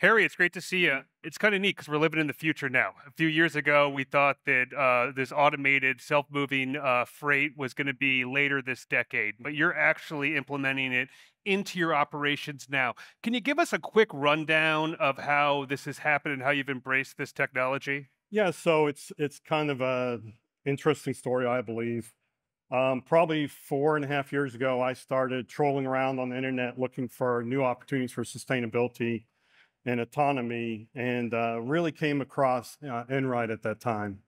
Harry, it's great to see you. It's kind of neat because we're living in the future now. A few years ago, we thought that this automated, self-moving freight was going to be later this decade, but you're actually implementing it into your operations now. Can you give us a quick rundown of how this has happened and how you've embraced this technology? Yeah, so it's kind of a interesting story, I believe. Probably 4.5 years ago, I started trolling around on the internet looking for new opportunities for sustainability and autonomy, and really came across Einride at that time.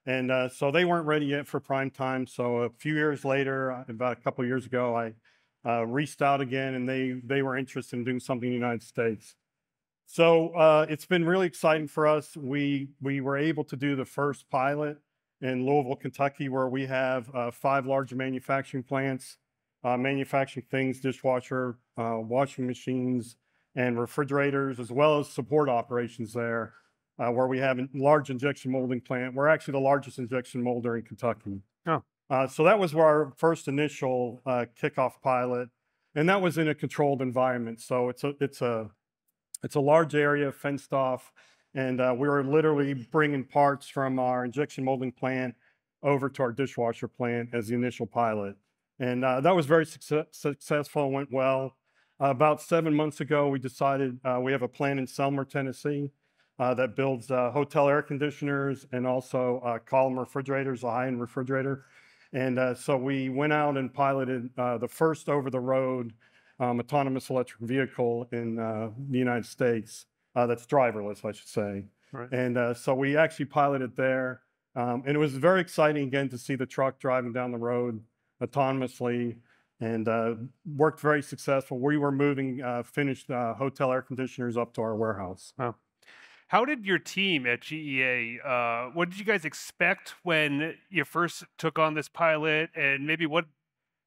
And so they weren't ready yet for prime time. So a few years later, about a couple of years ago, I reached out again, and they were interested in doing something in the United States. So it's been really exciting for us. We were able to do the first pilot in Louisville, Kentucky, where we have 5 large manufacturing plants, manufacturing things, dishwasher, washing machines, and refrigerators, as well as support operations there, where we have a large injection molding plant. We're actually the largest injection molder in Kentucky. Oh, So that was our first initial kickoff pilot, and that was in a controlled environment. So it's a large area fenced off, and we were literally bringing parts from our injection molding plant over to our dishwasher plant as the initial pilot. And that was very successful and went well. About 7 months ago, we decided we have a plant in Selmer, Tennessee, that builds hotel air conditioners and also column refrigerators, a high-end refrigerator. And so we went out and piloted the first over-the-road autonomous electric vehicle in the United States that's driverless, I should say. right. And so we actually piloted there. And it was very exciting again to see the truck driving down the road autonomously, and worked very successful. We were moving finished hotel air conditioners up to our warehouse. Wow. How did your team at GEA, what did you guys expect when you first took on this pilot, and maybe what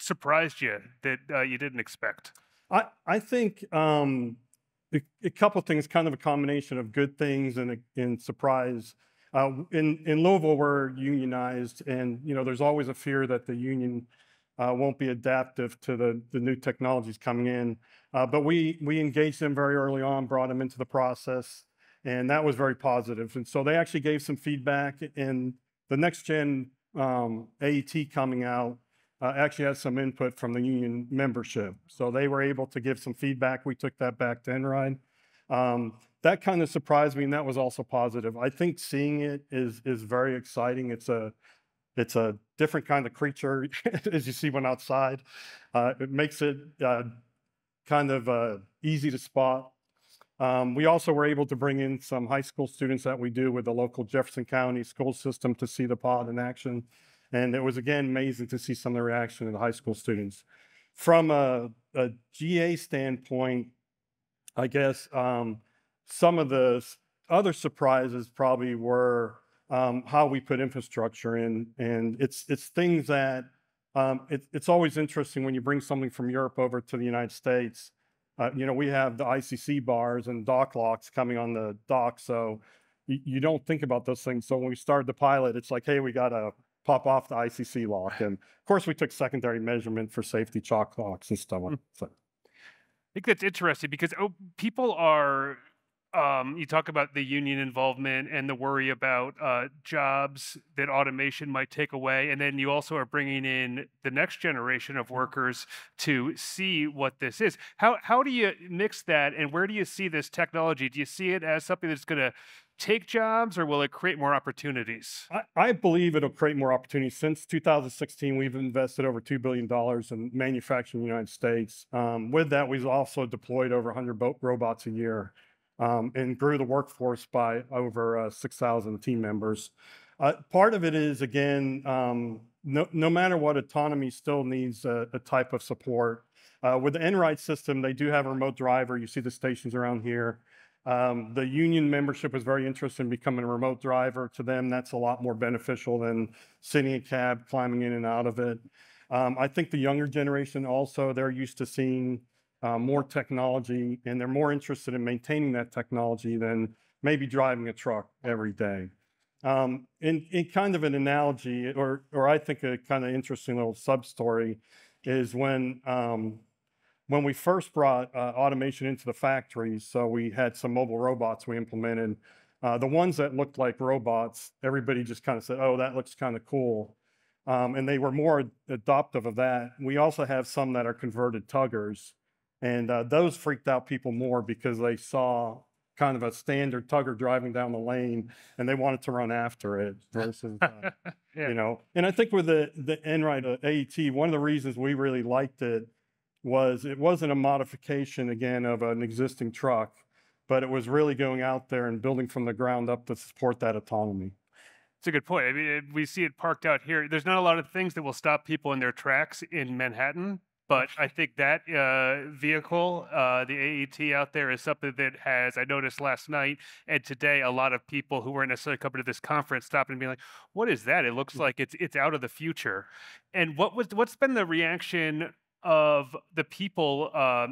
surprised you that you didn't expect? I think a couple of things, kind of a combination of good things and surprise. In Louisville, we're unionized, and there's always a fear that the union won't be adaptive to the new technologies coming in. But we engaged them very early on, brought them into the process, and that was very positive. And so they actually gave some feedback, and the next gen AET coming out actually had some input from the union membership. So they were able to give some feedback. We took that back to Enride. That kind of surprised me, and that was also positive. I think seeing it is very exciting. It's a different kind of creature as you see one outside. It makes it kind of easy to spot. We also were able to bring in some high school students that we do with the local Jefferson County school system to see the pod in action. And it was, again, amazing to see some of the reaction of the high school students. From a GA standpoint, I guess some of the other surprises probably were how we put infrastructure in. And it's things that it's always interesting when you bring something from Europe over to the United States. We have the ICC bars and dock locks coming on the dock, so you don't think about those things. So when we started the pilot, it's like, hey, we got to pop off the ICC lock. And of course, we took secondary measurement for safety chalk locks and stuff. So, Think that's interesting because people are. You talk about the union involvement and the worry about jobs that automation might take away, and then you also are bringing in the next generation of workers to see what this is. How do you mix that, and where do you see this technology? Do you see it as something that's going to take jobs, or will it create more opportunities? I believe it'll create more opportunities. Since 2016, we've invested over $2 billion in manufacturing in the United States. With that, we've also deployed over 100 robots a year, and grew the workforce by over 6,000 team members. Part of it is, again, no matter what, autonomy still needs a type of support. With the Enride system, they do have a remote driver. You see the stations around here. The union membership was very interested in becoming a remote driver. To them, that's a lot more beneficial than sitting in a cab, climbing in and out of it. I think the younger generation also, they're used to seeing more technology, and they're more interested in maintaining that technology than maybe driving a truck every day. In kind of an analogy, or I think a kind of interesting little sub story, is when when we first brought automation into the factories, so we had some mobile robots we implemented. The ones that looked like robots, everybody just kind of said, "Oh, that looks kind of cool," and they were more adoptive of that. We also have some that are converted tuggers, and those freaked out people more because they saw kind of a standard tugger driving down the lane, and they wanted to run after it versus. Yeah. And I think with the Enride AET, one of the reasons we really liked it was it wasn't a modification again of an existing truck, but it was really going out there and building from the ground up to support that autonomy. It's a good point. I mean, we see it parked out here. There's not a lot of things that will stop people in their tracks in Manhattan, but I think that vehicle, the AET out there, is something that has. I noticed last night and today a lot of people who weren't necessarily coming to this conference stopping and being like, "What is that? It looks like it's out of the future." And what's been the reaction of the people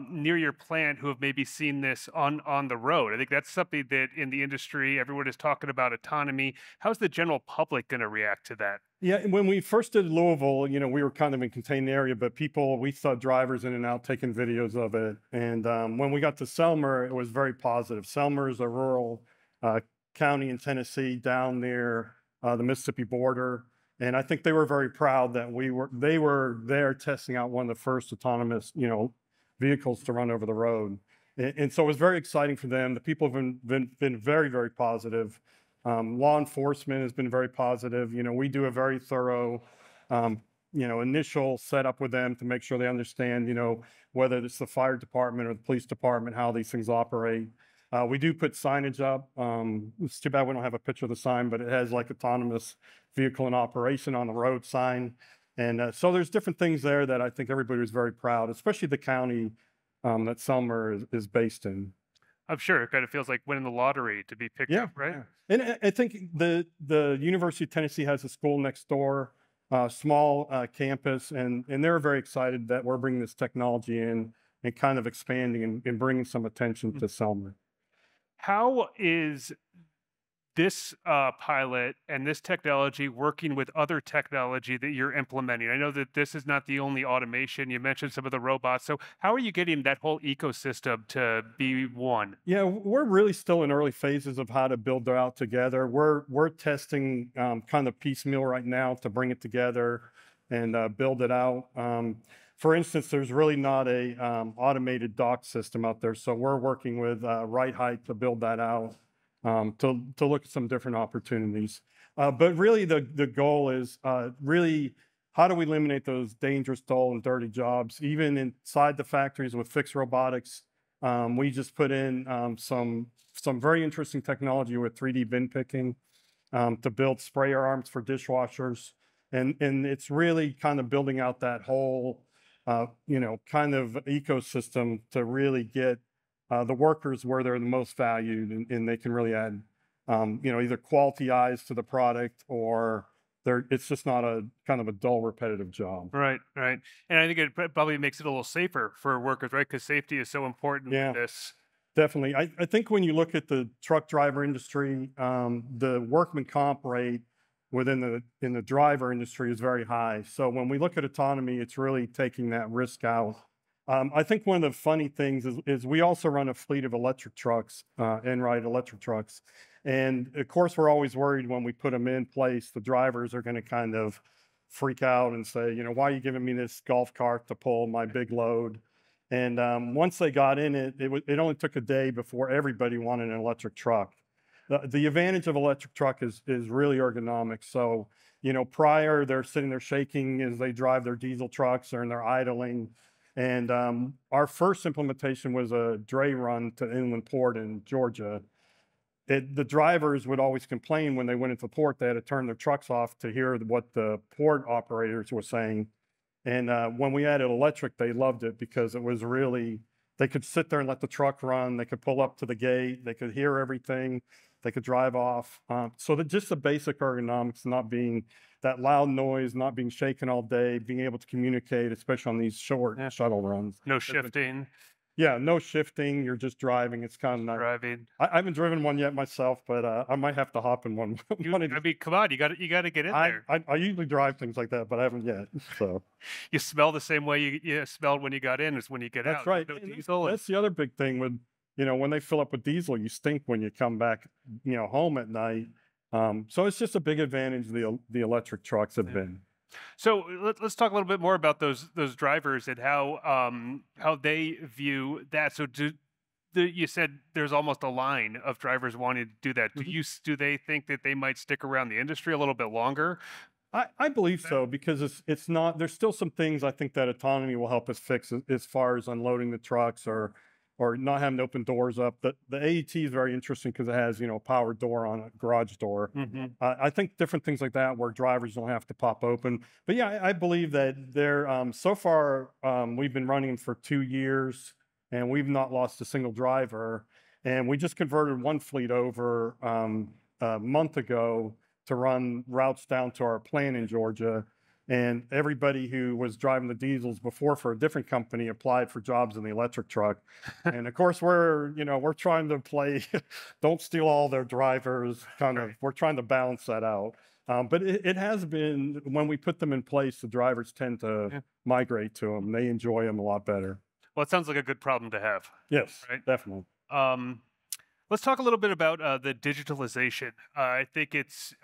near your plant who have maybe seen this on the road? I think that's something that in the industry everyone is talking about autonomy. How's the general public going to react to that? Yeah, when we first did Louisville, we were kind of in contained area, but we saw drivers in and out taking videos of it. And when we got to Selmer, it was very positive. Selmer is a rural county in Tennessee down near the Mississippi border. And I think they were very proud that they were there testing out one of the first autonomous, vehicles to run over the road. And so it was very exciting for them. The people have been very, very positive. Law enforcement has been very positive. We do a very thorough, initial setup with them to make sure they understand, whether it's the fire department or the police department, how these things operate. We do put signage up. It's too bad we don't have a picture of the sign, but it has like autonomous vehicle in operation on the road sign. And so there's different things there that I think everybody was very proud, especially the county that Selmer is based in. I'm sure it kind of feels like winning the lottery to be picked Yeah, up, right? yeah. And I think the University of Tennessee has a school next door, small campus, and they're very excited that we're bringing this technology in and kind of expanding and bringing some attention to Selmer. How is this pilot and this technology working with other technology that you're implementing? I know that this is not the only automation. You mentioned some of the robots. So, how are you getting that whole ecosystem to be one? Yeah, we're really still in early phases of how to build that out together. We're testing kind of piecemeal right now to bring it together and build it out. For instance, there's really not a automated dock system out there, so we're working with Right Height to build that out to look at some different opportunities. But really, the goal is really how do we eliminate those dangerous, dull, and dirty jobs, even inside the factories with fixed robotics. We just put in some very interesting technology with 3D bin picking to build sprayer arms for dishwashers, and it's really kind of building out that whole kind of ecosystem to really get the workers where they're the most valued, and they can really add either quality eyes to the product or it's just not a kind of a dull, repetitive job. Right, right. And I think it probably makes it a little safer for workers, right? Because safety is so important with Yeah. this. Definitely. I think when you look at the truck driver industry, the workman comp rate in the driver industry is very high. So when we look at autonomy, it's really taking that risk out. I think one of the funny things is we also run a fleet of electric trucks, Einride electric trucks. And of course, we're always worried when we put them in place, the drivers are going to kind of freak out and say, why are you giving me this golf cart to pull my big load? And once they got in it only took a day before everybody wanted an electric truck. The advantage of electric truck is really ergonomic. So, prior they're sitting there shaking as they drive their diesel trucks or and they're idling. And our first implementation was a dray run to inland port in Georgia. The drivers would always complain when they went into the port, they had to turn their trucks off to hear what the port operators were saying. And when we added electric, they loved it because it was really, they could sit there and let the truck run. They could pull up to the gate. They could hear everything. They could drive off. So that just the basic ergonomics, not being that loud noise, not being shaken all day, being able to communicate, especially on these short Yeah. shuttle runs. No shifting. Yeah, no shifting. You're just driving. It's kind of Just nice. driving. I haven't driven one yet myself, but I might have to hop in one You one of I these. mean, come on, you gotta get in there. I usually drive things like that, but I haven't yet. So You smell the same way you smelled when you got in as when you get that's out. There's right. no And diesel and that's the other big thing with, when they fill up with diesel, you stink when you come back, home at night. So it's just a big advantage the electric trucks have yeah. been. So let's talk a little bit more about those drivers and how they view that. So you said there's almost a line of drivers wanting to do that. Mhm. Do they think that they might stick around the industry a little bit longer? I believe That so because it's not there's still some things I think that autonomy will help us fix as far as unloading the trucks or not having to open doors up. The AET is very interesting because it has a power door on a garage door. hmm I think different things like that where drivers don't have to pop open. But yeah, I believe that they're so far we've been running for 2 years and we've not lost a single driver. And we just converted one fleet over a month ago to run routes down to our plant in Georgia. And everybody who was driving the diesels before for a different company applied for jobs in the electric truck. And of course, we're trying to play, don't steal all their drivers, kind of, right. we're trying to balance that out. But it has been, when we put them in place, the drivers tend to Yeah. migrate to them. They enjoy them a lot better. Well, it sounds like a good problem to have, Yes, right? definitely. Um, let's talk a little bit about the digitalization. I think it's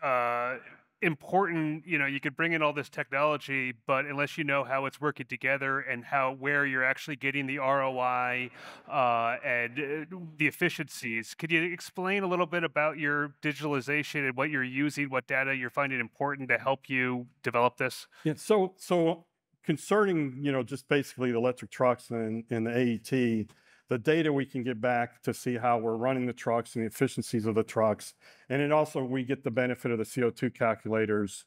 important. You could bring in all this technology, but unless you know how it's working together and where you're actually getting the ROI and the efficiencies, could you explain a little bit about your digitalization and what you're using, what data you're finding important to help you develop this? Yeah, so concerning, just basically the electric trucks and the AET, the data we can get back to see how we're running the trucks and the efficiencies of the trucks. And then also we get the benefit of the CO2 calculators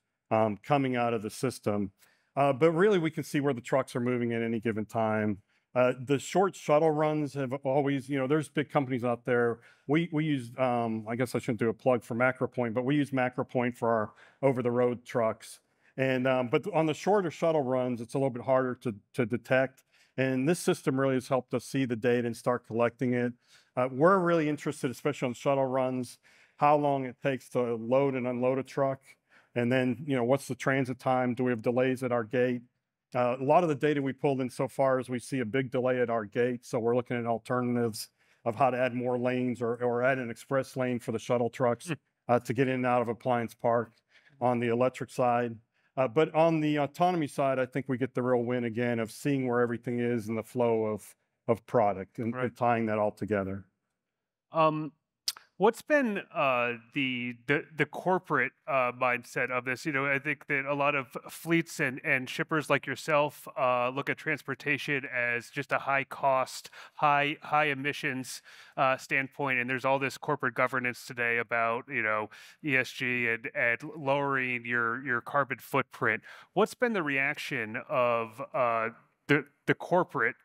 coming out of the system. But really we can see where the trucks are moving at any given time. The short shuttle runs have always, there's big companies out there. We use, I guess I shouldn't do a plug for MacroPoint, but we use MacroPoint for our over-the-road trucks. And but on the shorter shuttle runs, it's a little bit harder to detect. And this system really has helped us see the data and start collecting it. We're really interested, especially on shuttle runs, how long it takes to load and unload a truck. And then, what's the transit time? Do we have delays at our gate? A lot of the data we pulled in so far is we see a big delay at our gate. So we're looking at alternatives of how to add more lanes or add an express lane for the shuttle trucks to get in and out of Appliance Park on the electric side. But on the autonomy side, I think we get the real win again of seeing where everything is in the flow of product Right. and tying that all together. Um, What's been the corporate mindset of this? I think that a lot of fleets and shippers like yourself look at transportation as just a high cost, high emissions standpoint, and there's all this corporate governance today about ESG and lowering your carbon footprint. What's been the reaction of the corporate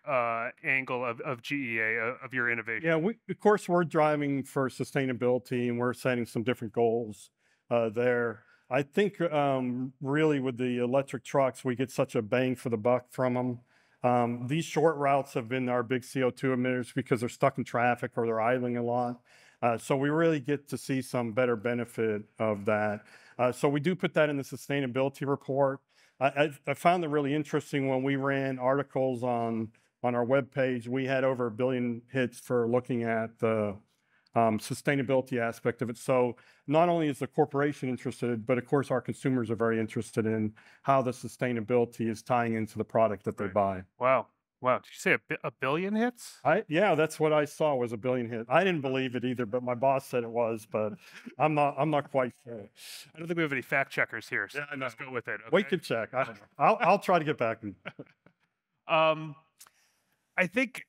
angle of GEA of your innovation? Yeah, of course we're driving for sustainability and we're setting some different goals there. I think really with the electric trucks, we get such a bang for the buck from them. These short routes have been our big CO2 emitters because they're stuck in traffic or they're idling a lot. So we really get to see some better benefit of that. So we do put that in the sustainability report. I found it really interesting when we ran articles on our webpage. We had over 1 billion hits for looking at the sustainability aspect of it. So not only is the corporation interested, but of course our consumers are very interested in how the sustainability is tying into the product that they Right. buy. Wow. Wow. Did you say a billion hits? Yeah, that's what I saw was 1 billion hit. I didn't believe it either, but my boss said it was, but I'm not quite sure. I don't think we have any fact checkers here, so Yeah, I know. let's go with it. We Okay. can check. I don't know. I'll try to get back. Um, I think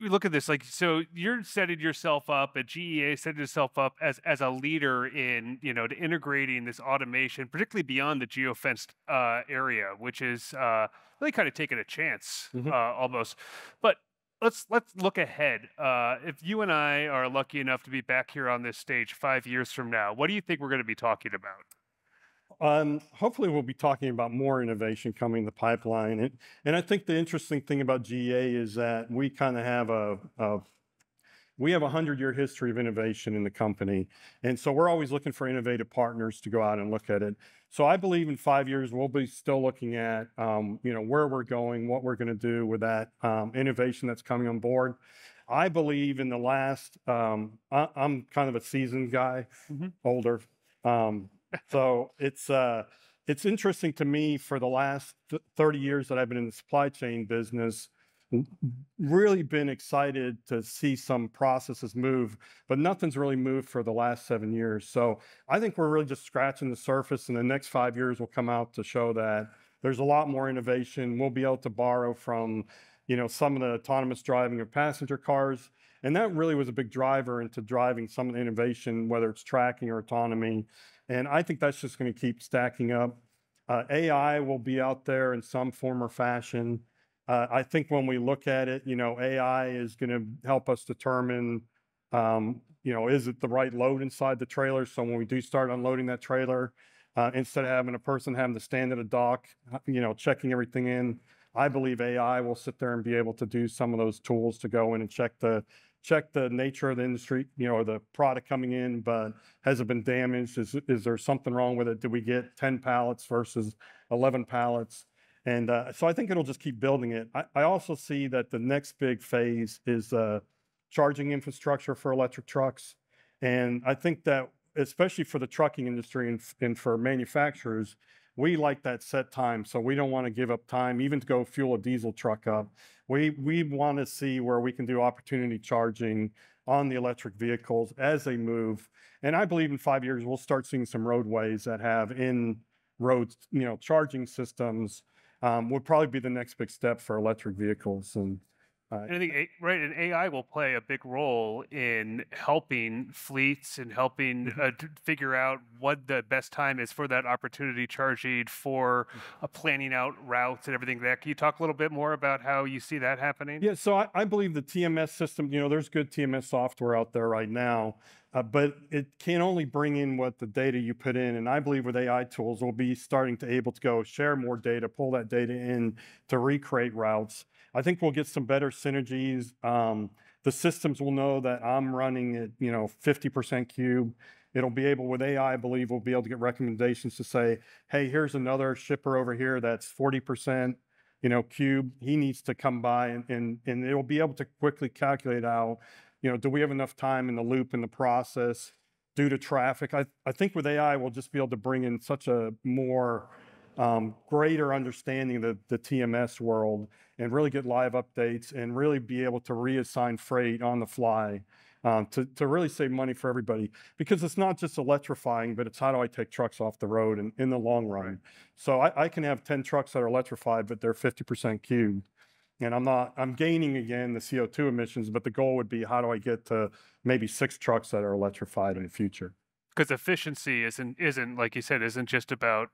we look at this like so you're setting yourself up at GEA setting yourself up as a leader in to integrating this automation, particularly beyond the geofenced area, which is really kind of taking a chance Mhm. almost. But let's look ahead. If you and I are lucky enough to be back here on this stage 5 years from now, what do you think we're going to be talking about? Hopefully we'll be talking about more innovation coming in the pipeline. And I think the interesting thing about GA is that we kind of have we have a 100-year history of innovation in the company. And so we're always looking for innovative partners to go out and look at it. So I believe in 5 years, we'll be still looking at, where we're going, what we're going to do with that innovation that's coming on board. I believe in the last, I'm kind of a seasoned guy, Mhm. older. Um, so it's interesting to me for the last 30 years that I've been in the supply chain business, really been excited to see some processes move, but nothing's really moved for the last 7 years. So I think we're really just scratching the surface, and the next 5 years will come out to show that there's a lot more innovation. We'll be able to borrow from, some of the autonomous driving of passenger cars. And that really was a big driver into driving some of the innovation, whether it's tracking or autonomy. And I think that's just going to keep stacking up. AI will be out there in some form or fashion. I think when we look at it, AI is going to help us determine, is it the right load inside the trailer? So when we do start unloading that trailer, instead of having a person having to stand at a dock, checking everything in, I believe AI will sit there and be able to do some of those tools to go in and check the nature of the industry, or the product coming in, but has it been damaged? Is there something wrong with it? Did we get 10 pallets versus 11 pallets? And so I think it'll just keep building it. I also see that the next big phase is charging infrastructure for electric trucks. And I think that, especially for the trucking industry and for manufacturers, we like that set time. So we don't want to give up time, even to go fuel a diesel truck up. We want to see where we can do opportunity charging on the electric vehicles as they move. And I believe in 5 years, we'll start seeing some roadways that have in roads, charging systems. Would probably be the next big step for electric vehicles. And And I think right, and AI will play a big role in helping fleets and helping Mhm. to figure out what the best time is for that opportunity charging, for planning out routes and everything. That, can you talk a little bit more about how you see that happening? Yeah, so I believe the TMS system, there's good TMS software out there right now, but it can only bring in what the data you put in. And I believe with AI tools, we'll be starting to able to go share more data, pull that data in to recreate routes. I think we'll get some better synergies. The systems will know that I'm running at, 50% cube. It'll be able, with AI, I believe we'll be able to get recommendations to say, hey, here's another shipper over here that's 40%, cube. He needs to come by, and it'll be able to quickly calculate out, do we have enough time in the loop in the process due to traffic? I think with AI, we'll just be able to bring in such a more greater understanding of the TMS world, and really get live updates and really be able to reassign freight on the fly, to really save money for everybody. Because it's not just electrifying, but it's how do I take trucks off the road in the long run. Right. So I can have 10 trucks that are electrified, but they're 50% cubed. And I'm gaining again the CO2 emissions, but the goal would be how do I get to maybe 6 trucks that are electrified in the future? Because efficiency isn't like you said, isn't just about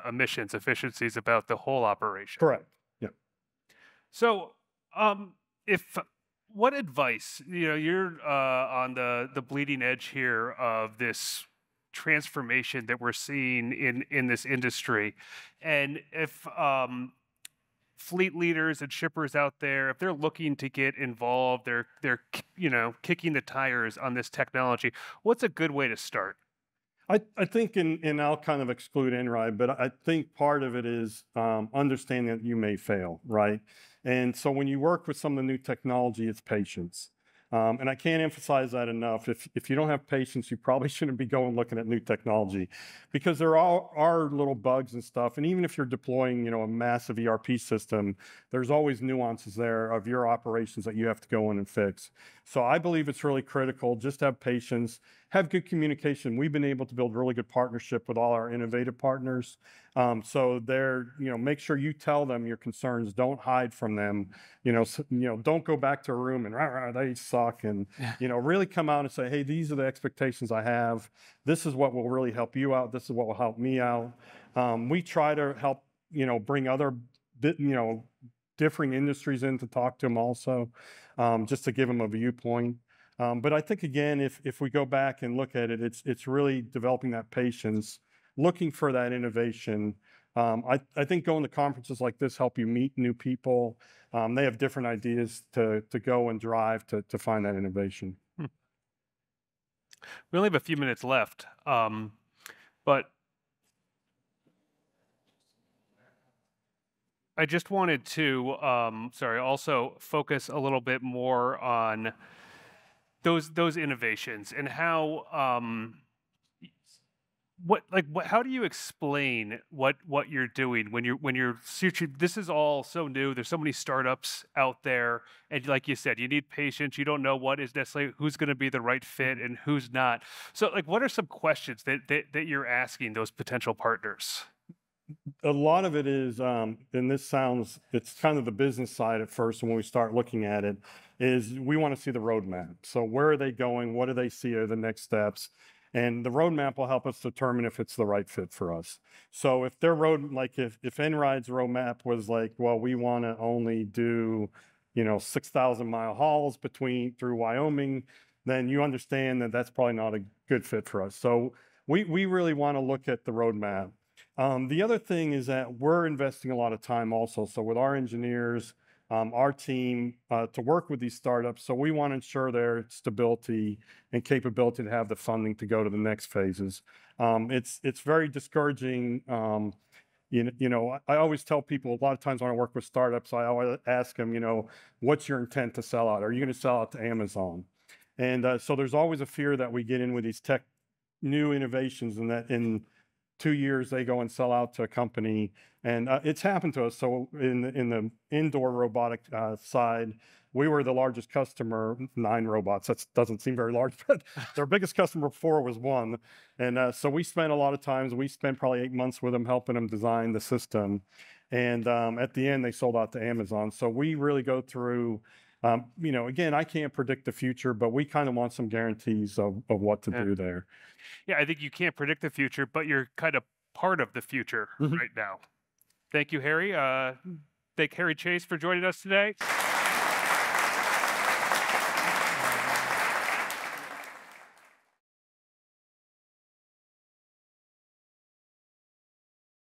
emissions. Efficiency is about the whole operation. Correct. Yeah. So, if what advice, you're on the bleeding edge here of this transformation that we're seeing in this industry, and if fleet leaders and shippers out there, if they're looking to get involved, they're kicking the tires on this technology, what's a good way to start? I think, and I'll kind of exclude Einride, but I think part of it is understanding that you may fail, right? And so when you work with some of the new technology, it's patience. And I can't emphasize that enough. If you don't have patience, you probably shouldn't be going looking at new technology, because there are little bugs and stuff. And even if you're deploying, a massive ERP system, there's always nuances there of your operations that you have to go in and fix. So I believe it's really critical. Just have patience, have good communication. We've been able to build really good partnership with all our innovative partners. So make sure you tell them your concerns. Don't hide from them. Don't go back to a room and rah, rah, they suck. And, Yeah. really come out and say, hey, these are the expectations I have. This is what will really help you out. This is what will help me out. We try to help, bring other, differing industries in to talk to them also, just to give them a viewpoint. But I think, again, if we go back and look at it, it's really developing that patience looking for that innovation. I think going to conferences like this help you meet new people. They have different ideas to go and drive to find that innovation. Hmm. We only have a few minutes left, but I just wanted to, sorry, also focus a little bit more on those innovations and how how do you explain what you're doing when you're searching? This is all so new. There's so many startups out there, and like you said, you need patience. You don't know what is necessarily who's going to be the right fit and who's not. So, like, what are some questions that you're asking those potential partners? A lot of it is, and this sounds, it's kind of the business side at first. And when we start looking at it, is we want to see the roadmap. So where are they going? What do they see are the next steps? And the roadmap will help us determine if it's the right fit for us. So if their road, like if Enride's roadmap was like, well, we want to only do, 6,000-mile hauls through Wyoming, then you understand that that's probably not a good fit for us. So we really want to look at the roadmap. The other thing is that we're investing a lot of time also. So with our engineers, our team, to work with these startups. So we want to ensure their stability and capability to have the funding to go to the next phases. It's very discouraging. I always tell people a lot of times when I work with startups, I always ask them, what's your intent to sell out? Are you going to sell out to Amazon? And so there's always a fear that we get in with these new innovations and that in 2 years they go and sell out to a company, and it's happened to us. So in the indoor robotic side, we were the largest customer, 9 robots. That doesn't seem very large, but their biggest customer before was 1. And so we spent a lot of times. We spent probably 8 months with them, helping them design the system. And at the end, they sold out to Amazon. So we really go through. Again, I can't predict the future, but we kind of want some guarantees of what to Yeah. do there. Yeah, I think you can't predict the future, but you're kind of part of the future Mhm. right now. Thank you, Harry. Thank Harry Chase for joining us today.